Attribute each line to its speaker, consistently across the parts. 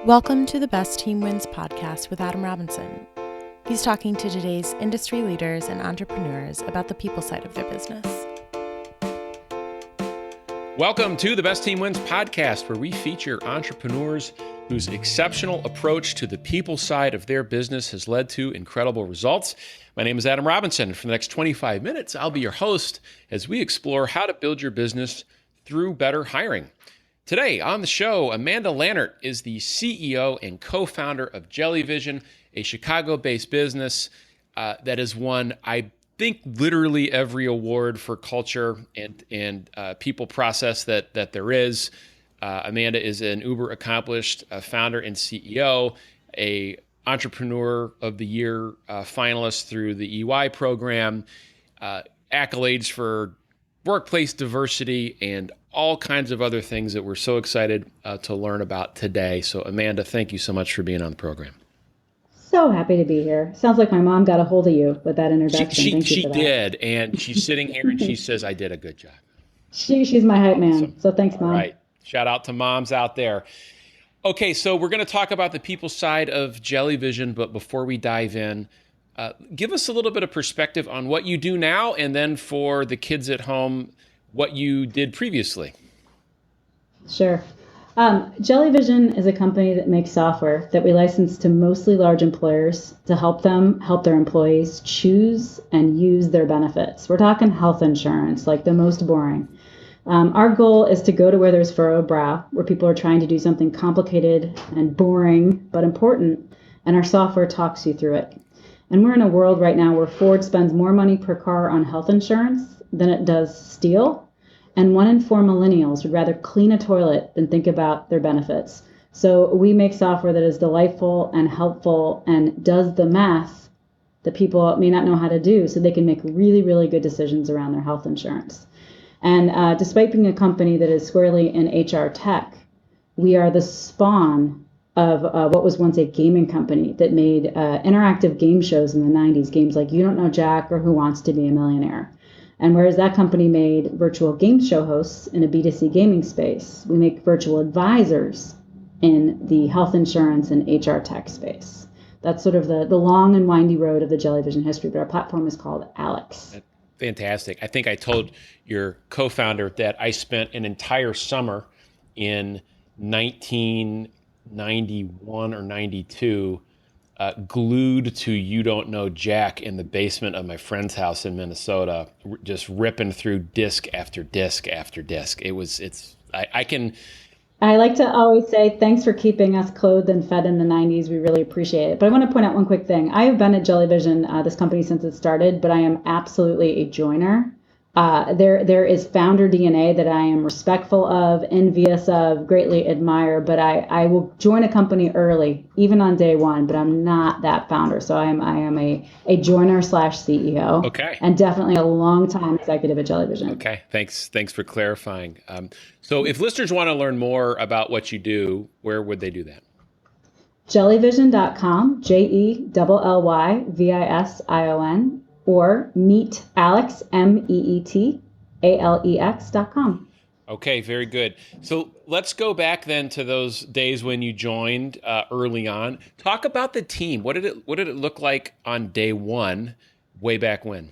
Speaker 1: Welcome to the Best Team Wins podcast with Adam Robinson. He's talking to today's industry leaders and entrepreneurs about the people side of their business.
Speaker 2: Welcome to the Best Team Wins podcast, where we feature entrepreneurs whose exceptional approach to the people side of their business has led to incredible results. My name is Adam Robinson. For the next 25 minutes, I'll be your host as we explore how to build your business through better hiring. Today on the show, Amanda Lannert is the CEO and co-founder of Jellyvision, a Chicago-based business that has won, I think, literally every award for culture and people process that there is. Amanda is an uber accomplished founder and CEO, a Entrepreneur of the Year finalist through the EY program, accolades for workplace diversity, and all kinds of other things that we're so excited to learn about today. So Amanda, thank you so much for being on the program.
Speaker 3: So happy to be here. Sounds like my mom got a hold of you with that introduction.
Speaker 2: She did, and she's sitting here and she says, I did a good job.
Speaker 3: She's my hype man,
Speaker 2: Awesome.
Speaker 3: So thanks, Mom.
Speaker 2: All right, shout out to moms out there. Okay, so we're going to talk about the people side of Jellyvision, but before we dive in, give us a little bit of perspective on what you do now, and then for the kids at home, what you did previously.
Speaker 3: Sure. Jellyvision is a company that makes software that we license to mostly large employers to help them help their employees choose and use their benefits. We're talking health insurance, like the most boring. Our goal is to go to where there's furrowed brow, where people are trying to do something complicated and boring, but important, and our software talks you through it. And we're in a world right now where Ford spends more money per car on health insurance than it does steel. And 1 in 4 millennials would rather clean a toilet than think about their benefits. So we make software that is delightful and helpful and does the math that people may not know how to do, so they can make really, really good decisions around their health insurance. And despite being a company that is squarely in HR tech, we are the spawn of what was once a gaming company that made interactive game shows in the 90s, games like You Don't Know Jack or Who Wants to Be a Millionaire. And whereas that company made virtual game show hosts in a B2C gaming space, we make virtual advisors in the health insurance and HR tech space. That's sort of the long and windy road of the Jellyvision history, but our platform is called Alex.
Speaker 2: Fantastic. I think I told your co-founder that I spent an entire summer in 1991 or 92 glued to You Don't Know Jack in the basement of my friend's house in Minnesota, just ripping through disc after disc after disc.
Speaker 3: I like to always say, thanks for keeping us clothed and fed in the 90s. We really appreciate it. But I want to point out one quick thing. I have been at Jellyvision, this company, since it started, but I am absolutely a joiner. There is founder DNA that I am respectful of, envious of, greatly admire, but I will join a company early, even on day one, but I'm not that founder. So I am a joiner / CEO.
Speaker 2: Okay.
Speaker 3: And definitely a long time executive at Jellyvision.
Speaker 2: Okay. Thanks for clarifying. So if listeners want to learn more about what you do, where would they do that?
Speaker 3: Jellyvision.com, JELLYVISION. Or meet Alex, MEETALEX.com.
Speaker 2: Okay, very good. So let's go back then to those days when you joined early on. Talk about the team. What did it look like on day one, way back when?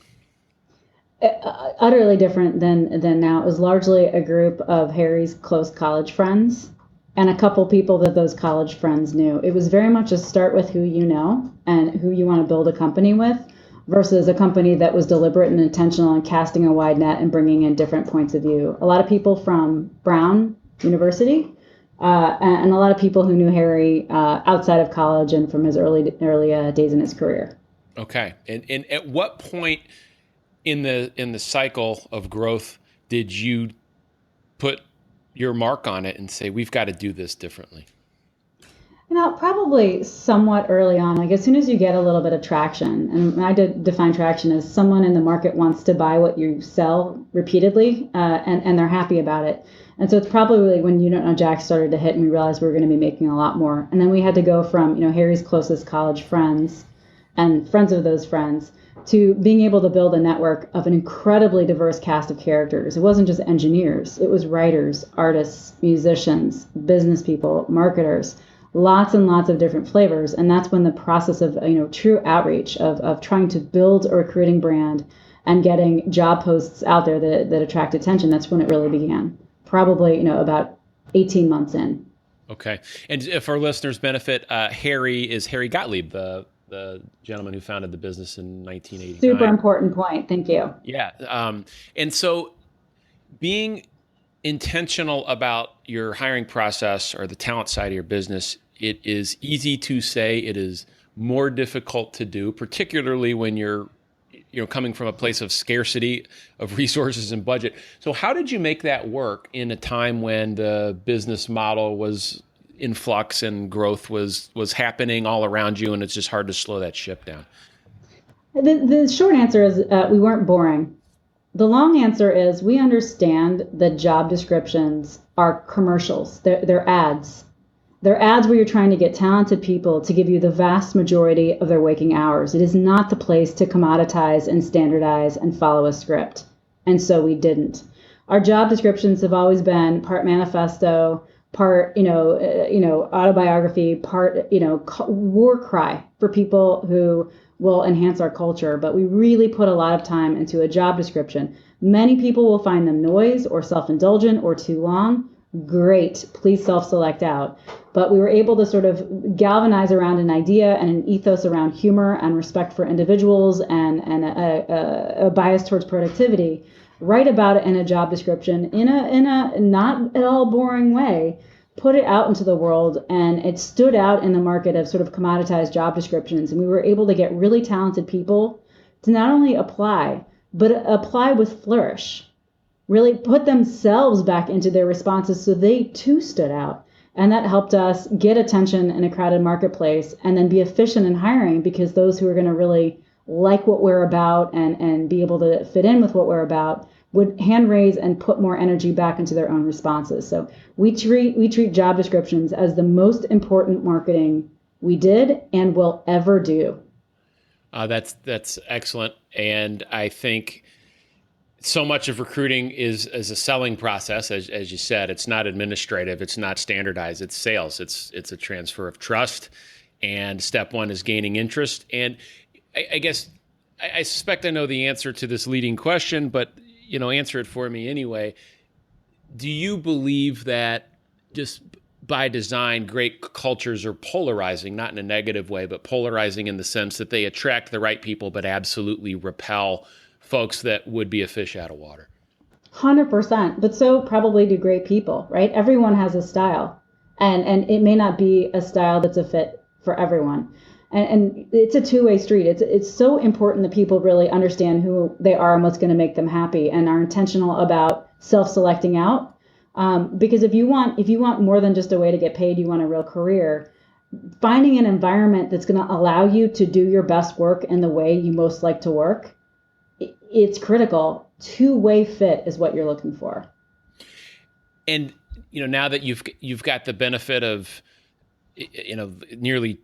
Speaker 3: Utterly different than now. It was largely a group of Harry's close college friends and a couple people that those college friends knew. It was very much a start with who you know and who you want to build a company with, versus a company that was deliberate and intentional in casting a wide net and bringing in different points of view. A lot of people from Brown University and a lot of people who knew Harry outside of college and from his early days in his career.
Speaker 2: Okay. And at what point in the cycle of growth did you put your mark on it and say, we've got to do this differently?
Speaker 3: Probably somewhat early on, like as soon as you get a little bit of traction, and I define traction as someone in the market wants to buy what you sell repeatedly, and they're happy about it. And so it's probably when You Don't Know Jack started to hit and we realized we were going to be making a lot more. And then we had to go from, Harry's closest college friends and friends of those friends to being able to build a network of an incredibly diverse cast of characters. It wasn't just engineers, it was writers, artists, musicians, business people, marketers, lots and lots of different flavors. And that's when the process of, true outreach of trying to build a recruiting brand and getting job posts out there that attract attention, that's when it really began. Probably, about 18 months in.
Speaker 2: Okay. And if our listeners benefit, Harry Gottlieb, the gentleman who founded the business in 1989.
Speaker 3: Super important point. Thank you.
Speaker 2: Yeah. And so being intentional about your hiring process or the talent side of your business, it is easy to say. It is more difficult to do, particularly when you're coming from a place of scarcity of resources and budget. So how did you make that work in a time when the business model was in flux and growth was happening all around you, and it's just hard to slow that ship down?
Speaker 3: The short answer is we weren't boring. The long answer is we understand that job descriptions are commercials. They're ads. They're ads where you're trying to get talented people to give you the vast majority of their waking hours. It is not the place to commoditize and standardize and follow a script. And so we didn't. Our job descriptions have always been part manifesto, part, autobiography, part, war cry for people who will enhance our culture. But we really put a lot of time into a job description. Many people will find them noise or self-indulgent or too long. Great, please self-select out. But we were able to sort of galvanize around an idea and an ethos around humor and respect for individuals and a bias towards productivity, write about it in a job description in a not at all boring way, put it out into the world, and it stood out in the market of sort of commoditized job descriptions. And we were able to get really talented people to not only apply, but apply with flourish, really put themselves back into their responses so they too stood out. And that helped us get attention in a crowded marketplace and then be efficient in hiring, because those who are going to really like what we're about and be able to fit in with what we're about would hand raise and put more energy back into their own responses. So we treat job descriptions as the most important marketing we did and will ever do.
Speaker 2: That's excellent. And I think so much of recruiting is a selling process, as you said. It's not administrative. It's not standardized. It's sales. It's a transfer of trust. And step one is gaining interest. And I guess I suspect I know the answer to this leading question, but answer it for me anyway. Do you believe that just by design, great cultures are polarizing, not in a negative way, but polarizing in the sense that they attract the right people, but absolutely repel folks that would be a fish out of water?
Speaker 3: 100%, but so probably do great people, right? Everyone has a style, and it may not be a style that's a fit for everyone. And it's a two-way street. It's so important that people really understand who they are and what's going to make them happy, and are intentional about self-selecting out. Because if you want more than just a way to get paid, you want a real career. Finding an environment that's going to allow you to do your best work in the way you most like to work, it's critical. Two-way fit is what you're looking for.
Speaker 2: And now that you've got the benefit of nearly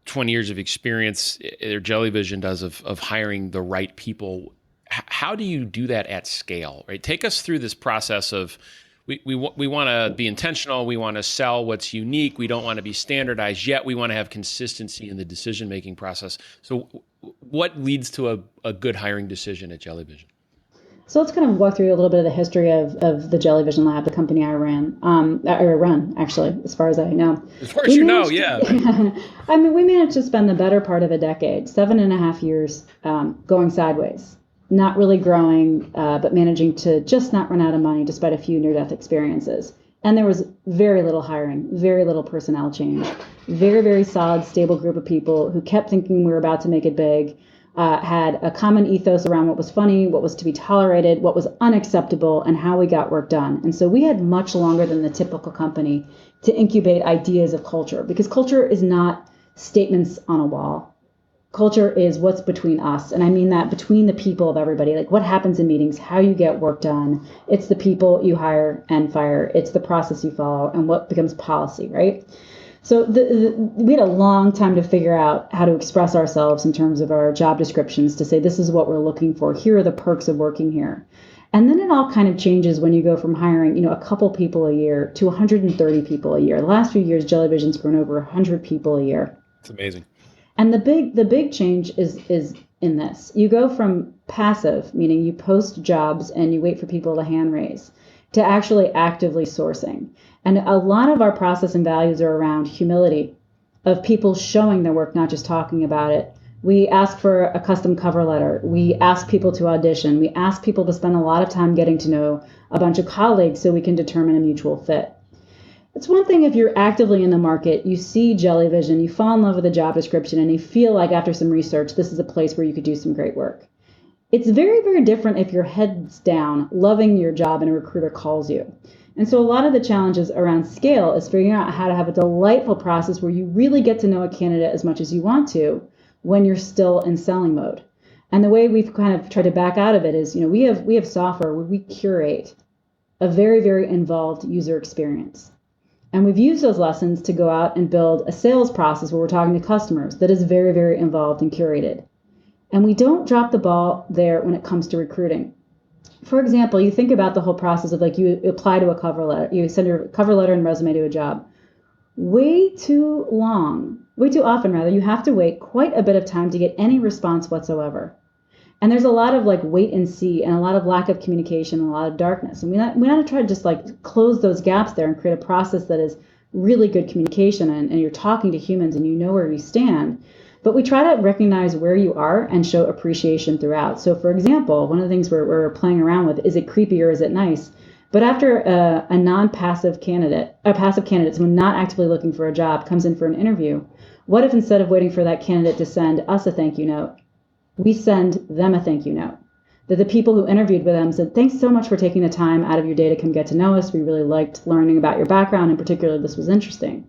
Speaker 2: 20 years of experience, Jellyvision does of hiring the right people. How do you do that at scale? Right? Take us through this process of we want to be intentional. We want to sell what's unique. We don't want to be standardized yet. We want to have consistency in the decision-making process. So what leads to a good hiring decision at Jellyvision?
Speaker 3: So let's kind of walk through a little bit of the history of the Jellyvision Lab, the company I run, actually, as far as I know.
Speaker 2: As far as you know, yeah.
Speaker 3: I mean, we managed to spend the better part of a decade, 7.5 years, going sideways, not really growing, but managing to just not run out of money despite a few near-death experiences. And there was very little hiring, very little personnel change, very, very solid, stable group of people who kept thinking we were about to make it big, had a common ethos around what was funny, what was to be tolerated, what was unacceptable, and how we got work done. And so we had much longer than the typical company to incubate ideas of culture, because culture is not statements on a wall. Culture is what's between us. And I mean that between the people of everybody, like what happens in meetings, how you get work done. It's the people you hire and fire. It's the process you follow and what becomes policy, right? So we had a long time to figure out how to express ourselves in terms of our job descriptions, to say this is what we're looking for. Here are the perks of working here. And then it all kind of changes when you go from hiring, a couple people a year to 130 people a year. The last few years, Jellyvision's grown over 100 people a year.
Speaker 2: It's amazing.
Speaker 3: And the big change is in this. You go from passive, meaning you post jobs and you wait for people to hand raise, to actually actively sourcing. And a lot of our process and values are around humility, of people showing their work, not just talking about it. We ask for a custom cover letter. We ask people to audition. We ask people to spend a lot of time getting to know a bunch of colleagues so we can determine a mutual fit. It's one thing if you're actively in the market, you see Jellyvision, you fall in love with the job description, and you feel like after some research, this is a place where you could do some great work. It's very, very different if you're heads down, loving your job, and a recruiter calls you. And so a lot of the challenges around scale is figuring out how to have a delightful process where you really get to know a candidate as much as you want to when you're still in selling mode. And the way we've kind of tried to back out of it is, we have software where we curate a very, very involved user experience. And we've used those lessons to go out and build a sales process where we're talking to customers that is very, very involved and curated. And we don't drop the ball there when it comes to recruiting. For example, you think about the whole process of you apply to a cover letter, you send your cover letter and resume to a job. Way too often, you have to wait quite a bit of time to get any response whatsoever. And there's a lot of wait and see and a lot of lack of communication and a lot of darkness. And we want to try to just close those gaps there and create a process that is really good communication and you're talking to humans and you know where you stand. But we try to recognize where you are and show appreciation throughout. So for example, one of the things we're playing around with, is it creepy or is it nice? But after a non-passive candidate, or passive candidate, someone not actively looking for a job, comes in for an interview, what if instead of waiting for that candidate to send us a thank you note, we send them a thank you note? That the people who interviewed with them said, thanks so much for taking the time out of your day to come get to know us. We really liked learning about your background. In particular, this was interesting.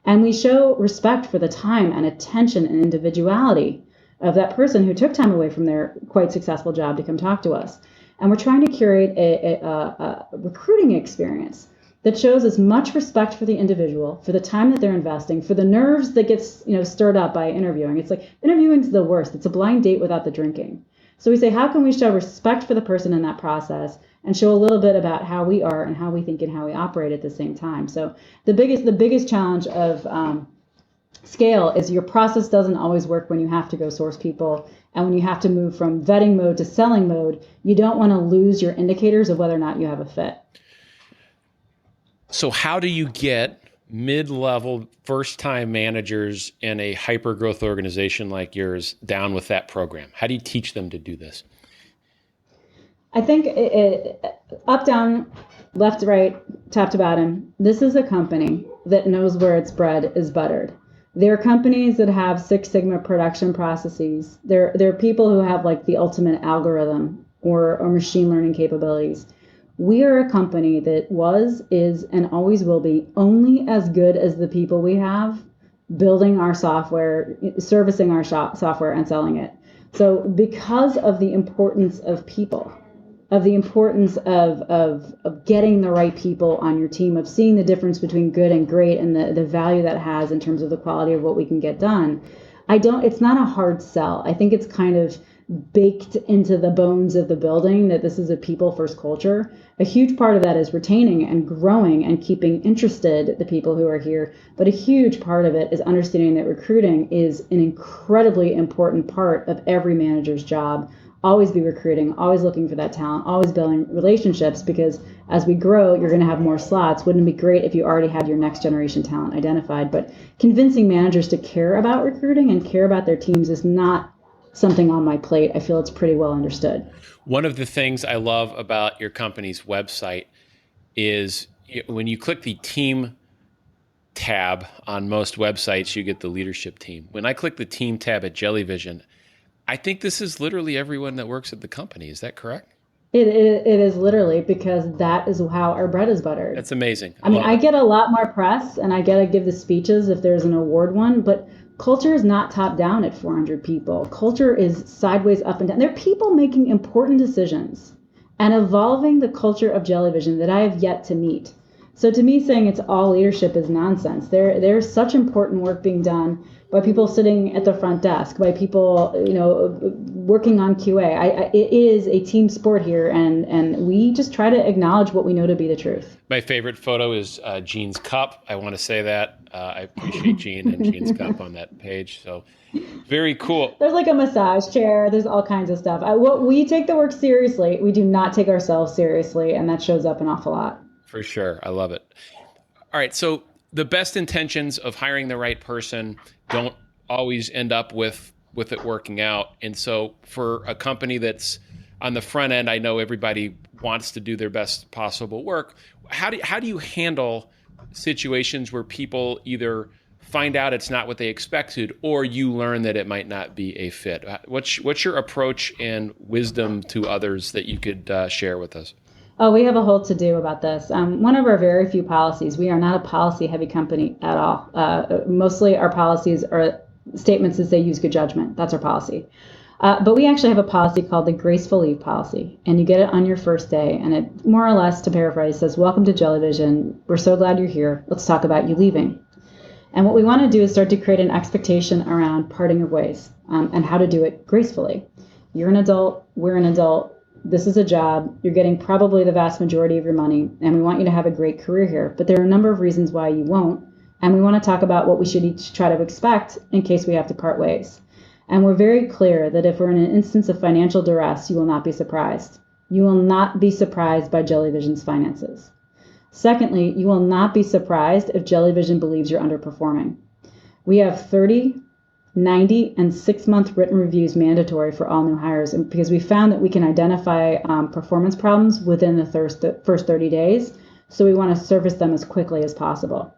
Speaker 3: And we show respect for the time and attention and individuality of that person who took time away from their quite successful job to come talk to us. And we're trying to curate a recruiting experience that shows as much respect for the individual, for the time that they're investing, for the nerves that gets stirred up by interviewing. It's interviewing's the worst. It's a blind date without the drinking. So we say, how can we show respect for the person in that process and show a little bit about how we are and how we think and how we operate at the same time? So the biggest challenge of scale is your process doesn't always work when you have to go source people. And when you have to move from vetting mode to selling mode, you don't want to lose your indicators of whether or not you have a fit.
Speaker 2: So how do you get mid-level first-time managers in a hyper-growth organization like yours down with that program? How do you teach them to do this?
Speaker 3: I think up, down, left, right, top to bottom, this is a company that knows where its bread is buttered. There are companies that have Six Sigma production processes. There are people who have the ultimate algorithm or machine learning capabilities. We are a company that was, is, and always will be only as good as the people we have building our software, servicing our software, and selling it. So because of the importance of people, of the importance of getting the right people on your team, of seeing the difference between good and great and the value that has in terms of the quality of what we can get done, it's not a hard sell. I think it's kind of baked into the bones of the building that this is a people first culture. A huge part of that is retaining and growing and keeping interested the people who are here. But a huge part of it is understanding that recruiting is an incredibly important part of every manager's job. Always be recruiting, always looking for that talent, always building relationships, because as we grow, you're going to have more slots. Wouldn't it be great if you already had your next generation talent identified? But convincing managers to care about recruiting and care about their teams is not something on my plate. I feel it's pretty well understood.
Speaker 2: One of the things I love about your company's website is when you click the team tab on most websites, you get the leadership team. When I click the team tab at Jellyvision, I think this is literally everyone that works at the company. Is that correct?
Speaker 3: It is literally, because that is how our bread is buttered.
Speaker 2: That's amazing.
Speaker 3: I get a lot more press and I get to give the speeches if there's an award one, but culture is not top down at 400 people. Culture is sideways, up and down. There are people making important decisions and evolving the culture of Jellyvision that I have yet to meet. So to me, saying it's all leadership is nonsense. There's such important work being done by people sitting at the front desk, by people, working on QA. It is a team sport here, and we just try to acknowledge what we know to be the truth.
Speaker 2: My favorite photo is Jean's cup. I want to say that. I appreciate Jean and Jean's cup on that page. So very cool.
Speaker 3: There's like a massage chair. There's all kinds of stuff. We take the work seriously. We do not take ourselves seriously, and that shows up an awful lot.
Speaker 2: For sure. I love it. All right. So the best intentions of hiring the right person don't always end up with it working out. And so for a company that's on the front end, I know everybody wants to do their best possible work. How do you handle situations where people either find out it's not what they expected, or you learn that it might not be a fit? What's your approach and wisdom to others that you could share with us?
Speaker 3: Oh, we have a whole to-do about this. One of our very few policies, we are not a policy-heavy company at all. Mostly our policies are statements that say use good judgment. That's our policy. But we actually have a policy called the Graceful leave policy, and you get it on your first day, and it more or less, to paraphrase, says, welcome to Jellyvision. We're so glad you're here. Let's talk about you leaving. And what we want to do is start to create an expectation around parting of ways, and how to do it gracefully. You're an adult. We're an adult. This is a job. You're getting probably the vast majority of your money, and we want you to have a great career here. But there are a number of reasons why you won't, and we want to talk about what we should each try to expect in case we have to part ways. And we're very clear that if we're in an instance of financial duress, you will not be surprised. You will not be surprised by Jellyvision's finances. Secondly, you will not be surprised if Jellyvision believes you're underperforming. We have 30, 90, and 6-month written reviews mandatory for all new hires, because we found that we can identify performance problems within the first 30 days, so we want to surface them as quickly as possible.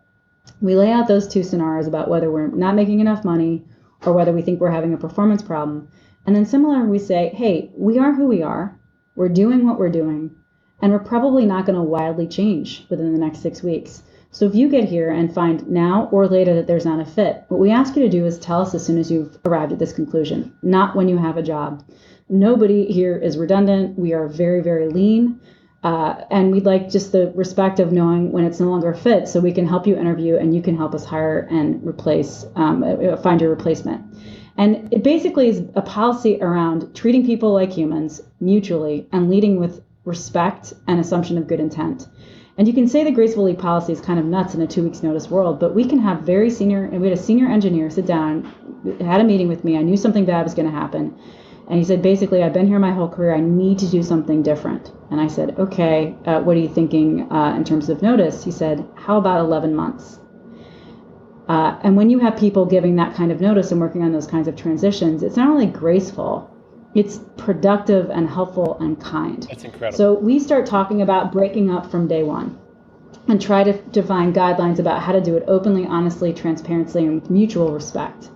Speaker 3: We lay out those two scenarios about whether we're not making enough money or whether we think we're having a performance problem. And then similarly, we say, hey, we are who we are, we're doing what we're doing, and we're probably not going to wildly change within the next 6 weeks. So if you get here and find now or later that there's not a fit, what we ask you to do is tell us as soon as you've arrived at this conclusion, not when you have a job. Nobody here is redundant. We are very, very lean. And we'd like just the respect of knowing when it's no longer a fit, so we can help you interview and you can help us hire and find your replacement. And it basically is a policy around treating people like humans mutually and leading with respect and assumption of good intent. And you can say the Graceful leave policy is kind of nuts in a 2 weeks notice world, but we can have we had a senior engineer sit down, had a meeting with me. I knew something bad was going to happen. And he said, basically, I've been here my whole career. I need to do something different. And I said, okay, what are you thinking in terms of notice? He said, how about 11 months? And when you have people giving that kind of notice and working on those kinds of transitions, it's not only graceful, it's productive and helpful and kind.
Speaker 2: That's incredible.
Speaker 3: So we start talking about breaking up from day one and try to define guidelines about how to do it openly, honestly, transparently, and with mutual respect.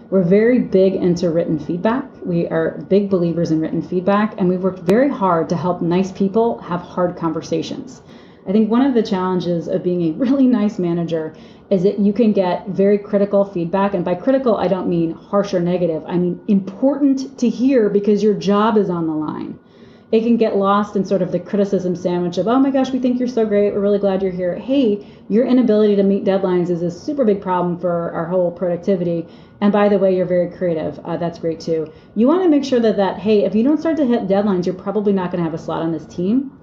Speaker 3: We're very big into written feedback. We are big believers in written feedback, and we've worked very hard to help nice people have hard conversations. I think one of the challenges of being a really nice manager is that you can get very critical feedback. And by critical, I don't mean harsh or negative. I mean important to hear because your job is on the line. It can get lost in sort of the criticism sandwich of, oh my gosh, we think you're so great. We're really glad you're here. Hey, your inability to meet deadlines is a super big problem for our whole productivity. And by the way, you're very creative. That's great too. You want to make sure that, hey, if you don't start to hit deadlines, you're probably not going to have a slot on this team.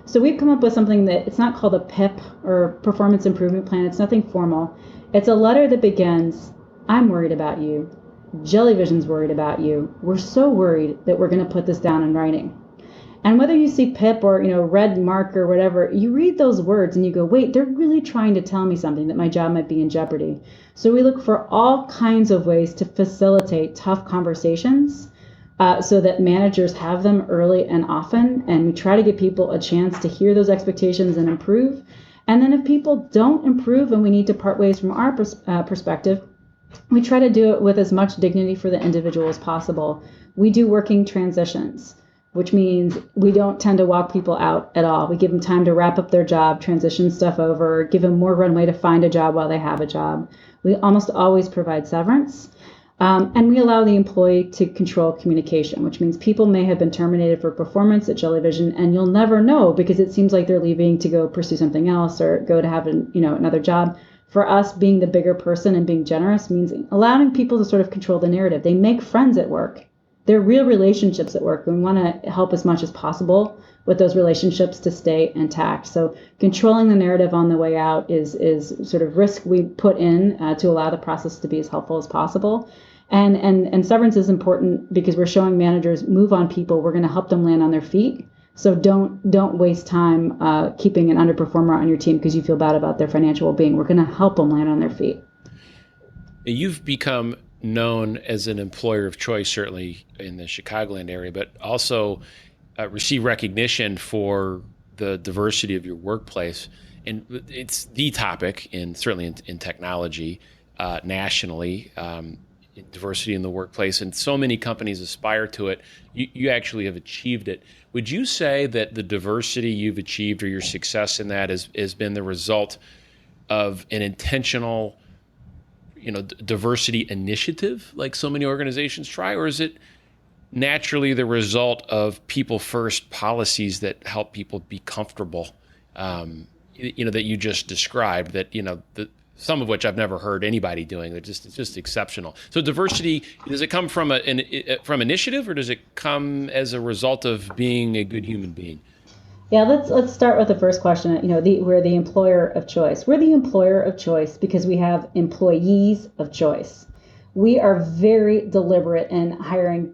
Speaker 3: So we've come up with something that it's not called a PIP or performance improvement plan. It's nothing formal. It's a letter that begins, I'm worried about you. Jellyvision's worried about you. We're so worried that we're going to put this down in writing. And whether you see PIP or, red mark or whatever, you read those words and you go, wait, they're really trying to tell me something, that my job might be in jeopardy. So we look for all kinds of ways to facilitate tough conversations so that managers have them early and often. And we try to give people a chance to hear those expectations and improve. And then if people don't improve and we need to part ways from our perspective, we try to do it with as much dignity for the individual as possible. We do working transitions, which means we don't tend to walk people out at all. We give them time to wrap up their job, transition stuff over, give them more runway to find a job while they have a job. We almost always provide severance. And we allow the employee to control communication, which means people may have been terminated for performance at Jellyvision, and you'll never know because it seems like they're leaving to go pursue something else or go to have another job. For us, being the bigger person and being generous means allowing people to sort of control the narrative. They make friends at work. They're real relationships at work. We want to help as much as possible with those relationships to stay intact. So controlling the narrative on the way out is sort of risk we put in to allow the process to be as helpful as possible. And severance is important because we're showing managers move on people. We're going to help them land on their feet. So don't waste time keeping an underperformer on your team because you feel bad about their financial well-being. We're going to help them land on their feet.
Speaker 2: You've become known as an employer of choice, certainly in the Chicagoland area, but also receive recognition for the diversity of your workplace. And it's the topic, certainly in technology nationally, diversity in the workplace. And so many companies aspire to it. You actually have achieved it. Would you say that the diversity you've achieved or your success in that has been the result of an intentional diversity initiative like so many organizations try, or is it naturally the result of people first policies that help people be comfortable, that you just described, that, some of which I've never heard anybody doing. It's just exceptional. So diversity, does it come from from initiative, or does it come as a result of being a good human being?
Speaker 3: Yeah, let's start with the first question. We're the employer of choice. We're the employer of choice because we have employees of choice. We are very deliberate in hiring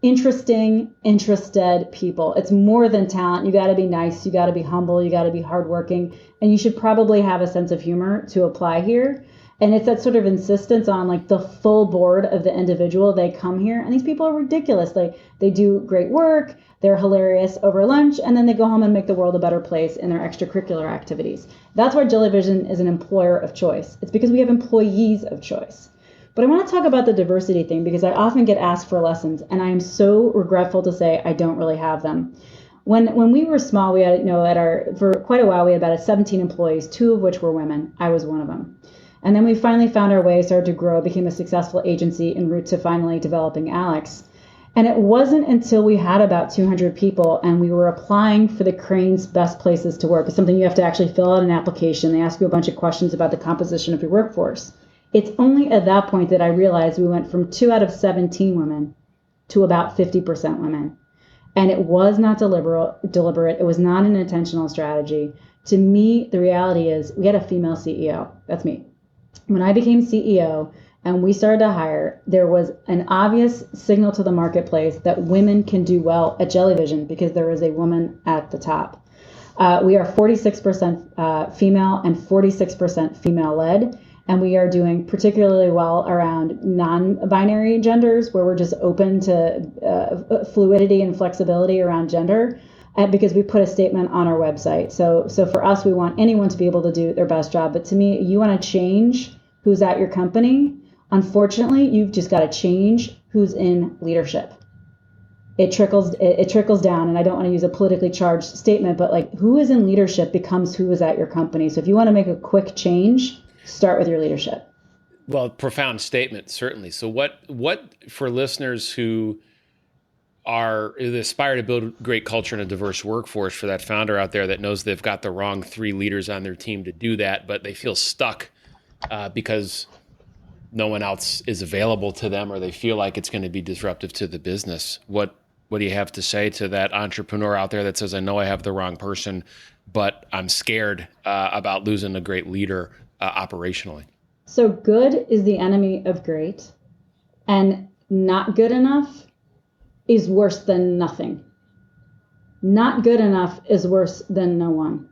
Speaker 3: interested people. It's more than talent. You got to be nice. You got to be humble. You got to be hardworking. And you should probably have a sense of humor to apply here. And it's that sort of insistence on like the full board of the individual. They come here and these people are ridiculous. They do great work. They're hilarious over lunch. And then they go home and make the world a better place in their extracurricular activities. That's why Jellyvision is an employer of choice. It's because we have employees of choice. But I want to talk about the diversity thing because I often get asked for lessons, and I am so regretful to say I don't really have them. When we were small, we had, for quite a while, we had about 17 employees, 2 of which were women. I was one of them. And then we finally found our way, started to grow, became a successful agency en route to finally developing Alex. And it wasn't until we had about 200 people and we were applying for the Crane's Best Places to Work. It's something you have to actually fill out an application. They ask you a bunch of questions about the composition of your workforce. It's only at that point that I realized we went from 2 out of 17 women to about 50% women. And it was not deliberate. It was not an intentional strategy. To me, the reality is we had a female CEO. That's me. When I became CEO and we started to hire, there was an obvious signal to the marketplace that women can do well at Jellyvision because there is a woman at the top. We are 46% female and 46% female-led. And we are doing particularly well around non-binary genders, where we're just open to fluidity and flexibility around gender, because we put a statement on our website. So for us, we want anyone to be able to do their best job. But to me, you want to change who's at your company. Unfortunately, you've just got to change who's in leadership. It trickles down, and I don't want to use a politically charged statement, but like who is in leadership becomes who is at your company. So if you want to make a quick change, start with your leadership.
Speaker 2: Well, profound statement, certainly. So what for listeners who aspire to build great culture and a diverse workforce, for that founder out there that knows they've got the wrong 3 leaders on their team to do that, but they feel stuck because no one else is available to them, or they feel like it's going to be disruptive to the business. What do you have to say to that entrepreneur out there that says, I know I have the wrong person, but I'm scared about losing a great leader operationally?
Speaker 3: So good is the enemy of great, and not good enough is worse than nothing. Not good enough is worse than no one,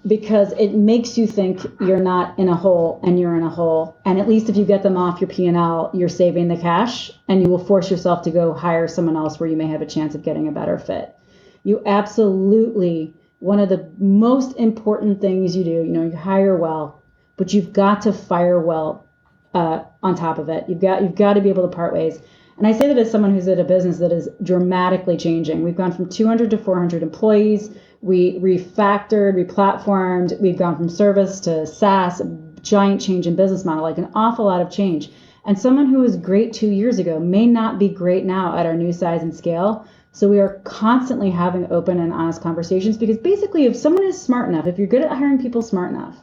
Speaker 3: because it makes you think you're not in a hole and you're in a hole. And at least if you get them off your P&L, you're saving the cash, and you will force yourself to go hire someone else where you may have a chance of getting a better fit. You absolutely, one of the most important things you do, you hire well, but you've got to fire well on top of it. You've got to be able to part ways. And I say that as someone who's at a business that is dramatically changing. We've gone from 200 to 400 employees. We refactored, replatformed. We've gone from service to SaaS, a giant change in business model, like an awful lot of change. And someone who was great 2 years ago may not be great now at our new size and scale. So we are constantly having open and honest conversations, because basically if someone is smart enough, if you're good at hiring people smart enough,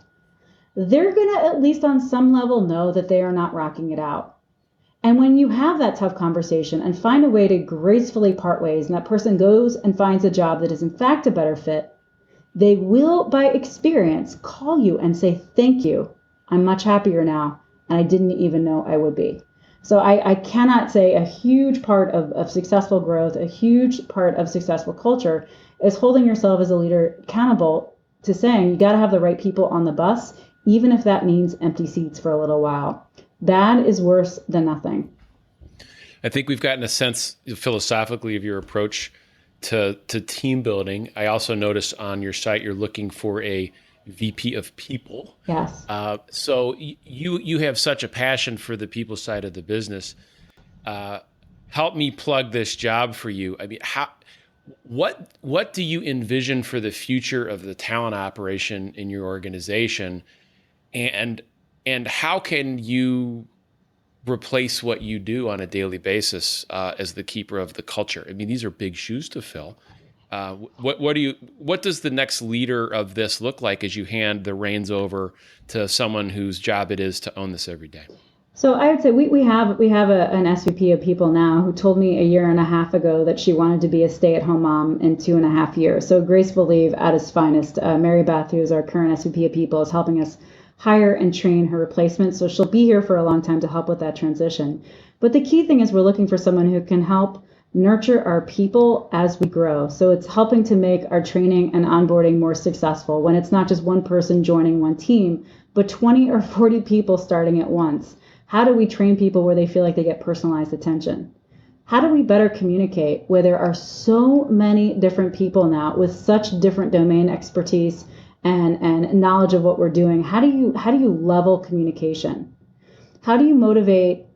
Speaker 3: they're going to at least on some level know that they are not rocking it out. And when you have that tough conversation and find a way to gracefully part ways, and that person goes and finds a job that is in fact a better fit, they will, by experience, call you and say, thank you. I'm much happier now, and I didn't even know I would be. So I cannot say a huge part of successful growth, a huge part of successful culture is holding yourself as a leader accountable to saying you got to have the right people on the bus, even if that means empty seats for a little while. Bad is worse than nothing.
Speaker 2: I think we've gotten a sense philosophically of your approach to team building. I also noticed on your site you're looking for a VP of people.
Speaker 3: Yes.
Speaker 2: So you have such a passion for the people side of the business. Help me plug this job for you. I mean, what do you envision for the future of the talent operation in your organization, and how can you replace what you do on a daily basis as the keeper of the culture? I mean, these are big shoes to fill. What does the next leader of this look like as you hand the reins over to someone whose job it is to own this every day?
Speaker 3: So I would say we have an SVP of people now who told me a year and a half ago that she wanted to be a stay-at-home mom in 2.5 years. So Graceful Leave at its finest. Mary Beth, who is our current SVP of people, is helping us hire and train her replacement. So she'll be here for a long time to help with that transition. But the key thing is we're looking for someone who can help nurture our people as we grow. So it's helping to make our training and onboarding more successful when it's not just one person joining one team, but 20 or 40 people starting at once. How do we train people where they feel like they get personalized attention? How do we better communicate where there are so many different people now with such different domain expertise and knowledge of what we're doing? How do you level communication? How do you motivate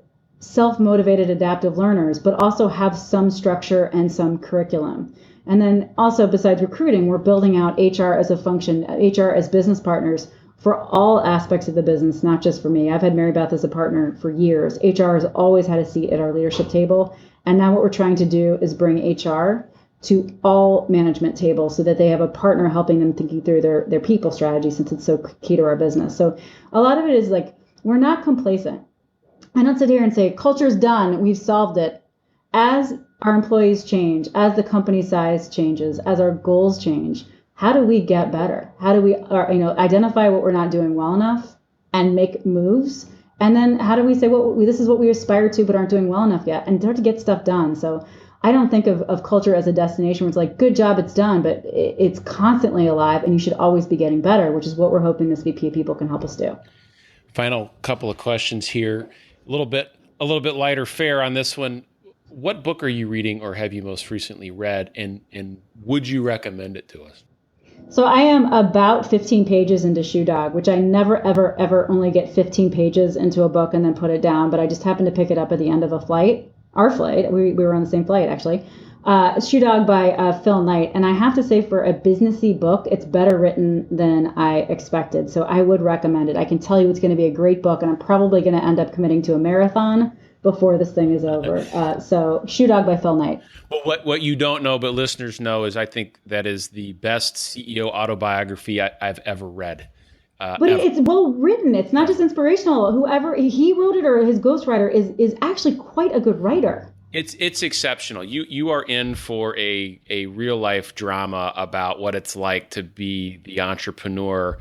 Speaker 3: self-motivated adaptive learners, but also have some structure and some curriculum? And then also, besides recruiting, we're building out HR as a function, HR as business partners for all aspects of the business, not just for me. I've had Mary Beth as a partner for years. HR has always had a seat at our leadership table. And now what we're trying to do is bring HR to all management tables so that they have a partner helping them thinking through their people strategy, since it's so key to our business. So a lot of it is like, we're not complacent. I don't sit here and say, culture's done, we've solved it. As our employees change, as the company size changes, as our goals change, how do we get better? How do we identify what we're not doing well enough and make moves? And then how do we say, this is what we aspire to but aren't doing well enough yet, and start to get stuff done? So I don't think of culture as a destination where it's like, good job, it's done, but it's constantly alive and you should always be getting better, which is what we're hoping this VP of People can help us do.
Speaker 2: Final couple of questions here. A little bit lighter fare on this one. What book are you reading or have you most recently read, and would you recommend it to us?
Speaker 3: So I am about 15 pages into Shoe Dog, which I never, ever, ever only get 15 pages into a book and then put it down. But I just happened to pick it up at the end of a flight, our flight. We were on the same flight, actually. Shoe Dog by Phil Knight. And I have to say, for a businessy book, it's better written than I expected. So I would recommend it. I can tell you it's going to be a great book, and I'm probably going to end up committing to a marathon before this thing is over. So Shoe Dog by Phil Knight.
Speaker 2: Well, what you don't know, but listeners know, is I think that is the best CEO autobiography I've ever read.
Speaker 3: But it's well written. It's not just inspirational. Whoever he wrote it or his ghostwriter is actually quite a good writer.
Speaker 2: It's exceptional. You are in for a real life drama about what it's like to be the entrepreneur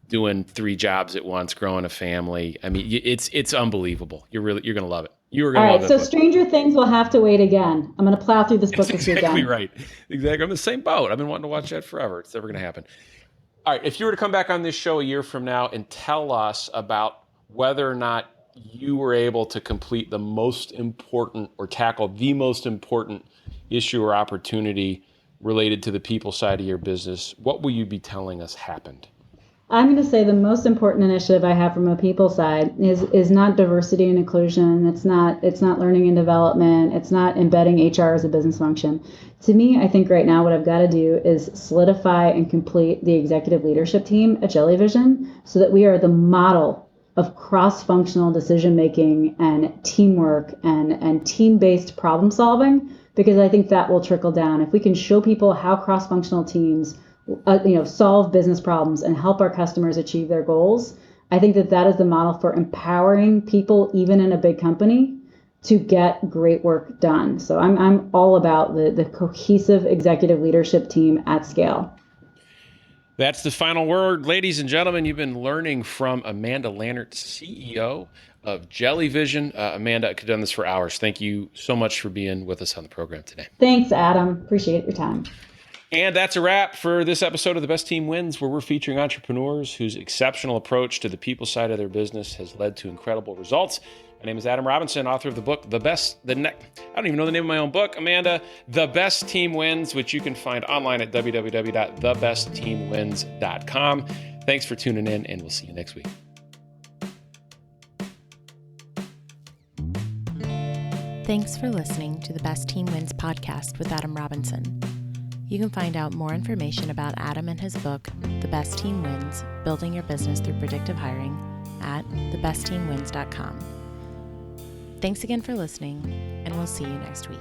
Speaker 2: doing 3 jobs at once, growing a family. I mean, it's unbelievable. You're going to love it. You are going to love it.
Speaker 3: All right, so Stranger Things will have to wait again. I'm going to plow through this book this weekend.
Speaker 2: Exactly right. Exactly. I'm in the same boat. I've been wanting to watch that forever. It's never going to happen. All right, if you were to come back on this show a year from now and tell us about whether or not you were able to complete the most important or tackle the most important issue or opportunity related to the people side of your business, what will you be telling us happened?
Speaker 3: I'm going to say the most important initiative I have from a people side is not diversity and inclusion. It's not learning and development. It's not embedding HR as a business function. To me, I think right now what I've got to do is solidify and complete the executive leadership team at Jellyvision so that we are the model of cross-functional decision-making and teamwork and team-based problem solving, because I think that will trickle down. If we can show people how cross-functional teams solve business problems and help our customers achieve their goals, I think that is the model for empowering people, even in a big company, to get great work done. So I'm all about the cohesive executive leadership team at scale.
Speaker 2: That's the final word. Ladies and gentlemen, you've been learning from Amanda Lannert, CEO of Jellyvision. Amanda, I could have done this for hours. Thank you so much for being with us on the program today.
Speaker 3: Thanks, Adam. Appreciate your time.
Speaker 2: And that's a wrap for this episode of The Best Team Wins, where we're featuring entrepreneurs whose exceptional approach to the people side of their business has led to incredible results. My name is Adam Robinson, author of the book, I don't even know the name of my own book, Amanda, The Best Team Wins, which you can find online at www.thebestteamwins.com. Thanks for tuning in, and we'll see you next week.
Speaker 1: Thanks for listening to the Best Team Wins podcast with Adam Robinson. You can find out more information about Adam and his book, The Best Team Wins, Building Your Business Through Predictive Hiring, at thebestteamwins.com. Thanks again for listening, and we'll see you next week.